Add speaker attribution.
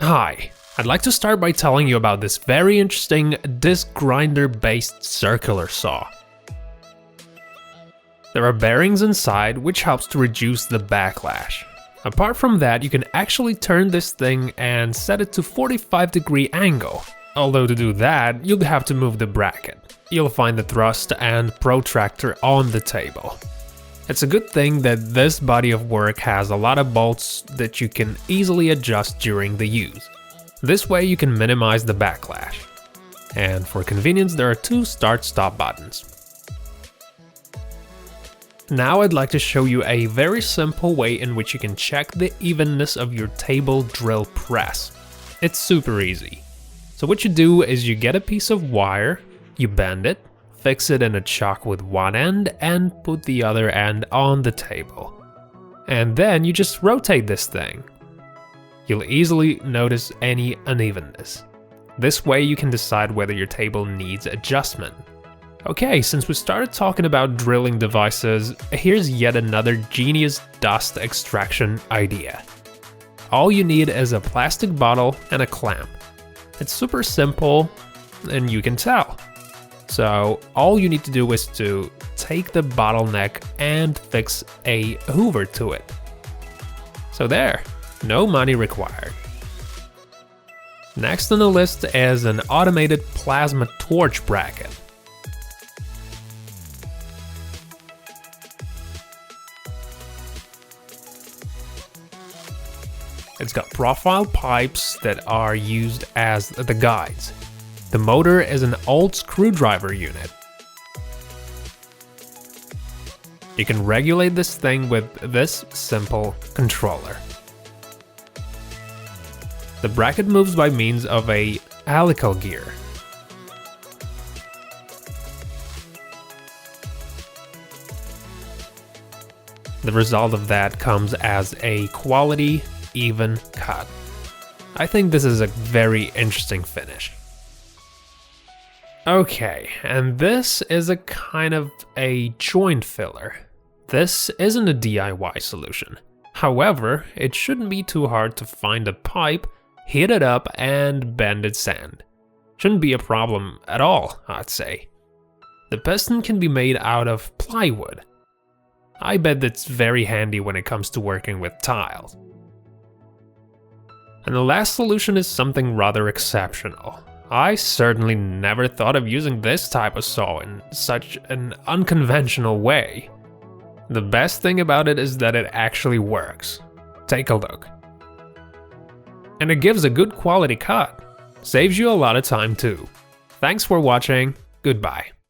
Speaker 1: Hi, I'd like to start by telling you about this very interesting disc grinder based circular saw. There are bearings inside, which helps to reduce the backlash. Apart from that, you can actually turn this thing and set it to 45-degree angle. Although to do that, you'll have to move the bracket. You'll find the thrust and protractor on the table. It's a good thing that this body of work has a lot of bolts that you can easily adjust during the use. This way you can minimize the backlash. And for convenience, there are two start-stop buttons. Now I'd like to show you a very simple way in which you can check the evenness of your table drill press. It's super easy. So what you do is you get a piece of wire, you bend it, fix it in a chuck with one end and put the other end on the table. And then you just rotate this thing. You'll easily notice any unevenness. This way you can decide whether your table needs adjustment. Okay, since we started talking about drilling devices, here's yet another genius dust extraction idea. All you need is a plastic bottle and a clamp. It's super simple, and you can tell. So all you need to do is to take the bottleneck and fix a hoover to it. So there, no money required. Next on the list is an automated plasma torch bracket. It's got profile pipes that are used as the guides. The motor is an old screwdriver unit. You can regulate this thing with this simple controller. The bracket moves by means of a helical gear. The result of that comes as a quality, even cut. I think this is a very interesting finish. Okay, and this is a kind of a joint filler. This isn't a DIY solution. However, it shouldn't be too hard to find a pipe, heat it up, and bend its end. Shouldn't be a problem at all, I'd say. The piston can be made out of plywood. I bet that's very handy when it comes to working with tiles. And the last solution is something rather exceptional. I certainly never thought of using this type of saw in such an unconventional way. The best thing about it is that it actually works. Take a look. And it gives a good quality cut. Saves you a lot of time too. Thanks for watching, goodbye.